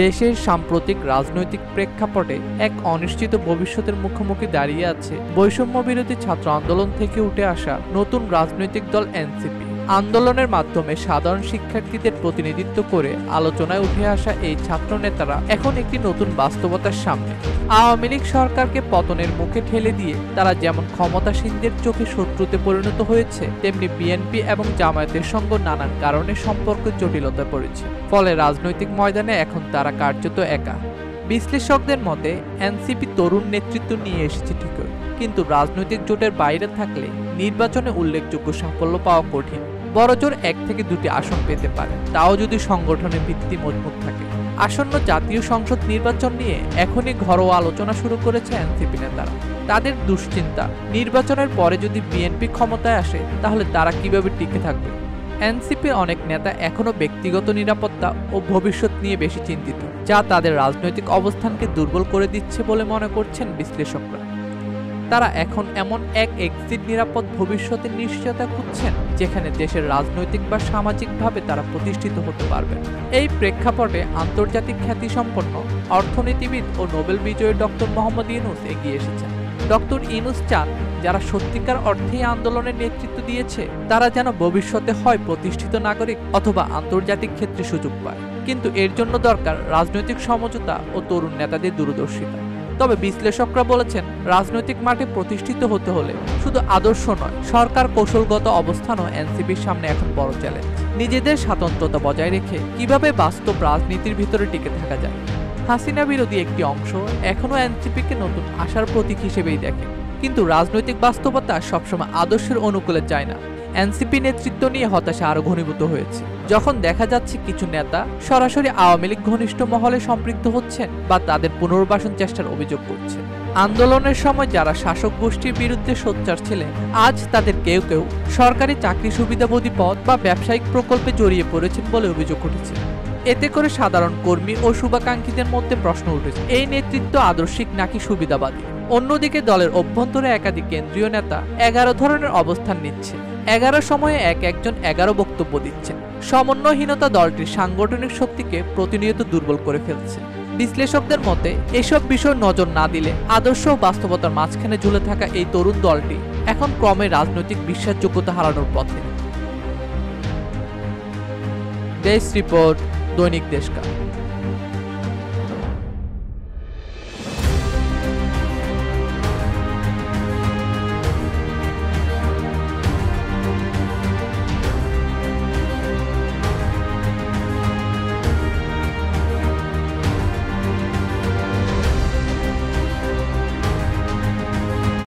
দেশের সাম্প্রতিক রাজনৈতিক প্রেক্ষাপটে এক অনিশ্চিত ভবিষ্যতের মুখোমুখি দাঁড়িয়ে আছে বৈষম্য বিরোধী ছাত্র আন্দোলন থেকে উঠে আসা নতুন রাজনৈতিক দল এনসিপি। আন্দোলনের মাধ্যমে সাধারণ শিক্ষার্থীদের প্রতিনিধিত্ব করে আলোচনায় উঠে আসা এই ছাত্র নেতারা এখন একটি নতুন বাস্তবতার সামনে। আওয়ামী লীগ সরকারকে পতনের মুখে ঠেলে দিয়ে তারা যেমন ক্ষমতাসীনদের চোখে শত্রুতে পরিণত হয়েছে, তেমনি বিএনপি এবং জামায়াতের সঙ্গে নানান কারণে সম্পর্ক জটিলতা পড়েছে। ফলে রাজনৈতিক ময়দানে এখন তারা কার্যত একা। বিশ্লেষকদের মতে এনসিপি তরুণ নেতৃত্ব নিয়ে এসেছে ঠিকই, কিন্তু রাজনৈতিক জোটের বাইরে থাকলে নির্বাচনে উল্লেখযোগ্য সাফল্য পাওয়া কঠিন। বড়জোর 1 থেকে 2টি আসন পেতে পারে, তাও যদি সংগঠনের ভিত্তি মজবুত থাকে। আসন্ন জাতীয় সংসদ নির্বাচন নিয়ে এখনই ঘরোয়া আলোচনা শুরু করেছে এনসিপি নেতারা। তাদের দুশ্চিন্তা, নির্বাচনের পরে যদি বিএনপি ক্ষমতায় আসে তাহলে তারা কিভাবে টিকে থাকবে। এনসিপির অনেক নেতা এখনও ব্যক্তিগত নিরাপত্তা ও ভবিষ্যৎ নিয়ে বেশি চিন্তিত, যা তাদের রাজনৈতিক অবস্থানকে দুর্বল করে দিচ্ছে বলে মনে করছেন বিশ্লেষকরা। তারা এখন এমন এক এক্সিট নিরাপদ ভবিষ্যতের নিশ্চয়তা খুঁজছেন, যেখানে দেশের রাজনৈতিক বা সামাজিকভাবে তারা প্রতিষ্ঠিত হতে পারবেন। এই প্রেক্ষাপটে আন্তর্জাতিক খ্যাতিসম্পন্ন অর্থনীতিবিদ ও নোবেল বিজয়ী ডক্টর মোহাম্মদ ইউনূস এগিয়ে এসেছেন। ডক্টর ইউনূস চান যারা সত্যিকার অর্থেই আন্দোলনের নেতৃত্ব দিয়েছে তারা যেন ভবিষ্যতে হয় প্রতিষ্ঠিত নাগরিক অথবা আন্তর্জাতিক ক্ষেত্রে সুযোগ পায়। কিন্তু এর জন্য দরকার রাজনৈতিক সমঝোতা ও তরুণ নেতাদের দূরদর্শিতা। তবে বিশ্লেষকরা বলেছেন, রাজনৈতিক মাঠে প্রতিষ্ঠিত হতে হলে শুধু আদর্শ নয়, সরকার কৌশলগত অবস্থানও এনসিপির সামনে এখন বড় চ্যালেঞ্জ। নিজেদের স্বাতন্ত্র্যতা বজায় রেখে কিভাবে বাস্তব রাজনীতির ভিতরে টিকে থাকা যায়। হাসিনা বিরোধী একটি অংশ এখনও এনসিপিকে নতুন আশার প্রতীক হিসেবেই দেখে, কিন্তু রাজনৈতিক বাস্তবতা সবসময় আদর্শের অনুকূলে যায় না। এনসিপি নেতৃত্ব নিয়ে হতাশা আরো ঘনীভূত হয়েছে, যখন দেখা যাচ্ছে কিছু নেতা সরাসরি আওয়ামী লীগ ঘনিষ্ঠ মহলে সম্পৃক্ত হচ্ছেন বা তাদের পুনর্বাসন চেষ্টার অভিযোগ করছে। আন্দোলনের সময় যারা শাসক গোষ্ঠীর বিরুদ্ধে সোচ্চার ছিলেন, আজ তাদের কেউ কেউ সরকারি চাকরি সুবিধাভোগী পদ বা ব্যবসায়িক প্রকল্পে জড়িয়ে পড়েছেন বলে অভিযোগ উঠেছে। এতে করে সাধারণ কর্মী ও শুভাকাঙ্ক্ষীদের মধ্যে প্রশ্ন উঠেছে, এই নেতৃত্ব আদর্শিক নাকি সুবিধাবাদী। অন্যদিকে দলের অভ্যন্তরে একাধিক কেন্দ্রীয় নেতা 11 ধরনের অবস্থান নিচ্ছে। 11 সময়ে একজন 11 বক্তব্য দিচ্ছেন। সমন্বয়হীনতা দলটির সাংগঠনিক শক্তিকে প্রতিনিয়ত দুর্বল করে ফেলছে। বিশ্লেষকদের মতে এসব বিষয় নজর না দিলে আদর্শ ও বাস্তবতার মাঝখানে ঝুলে থাকা এই তরুণ দলটি এখন ক্রমে রাজনৈতিক বিশ্বাসযোগ্যতা হারানোর পথে। ডেস্ক রিপোর্ট, দৈনিক দেশকা।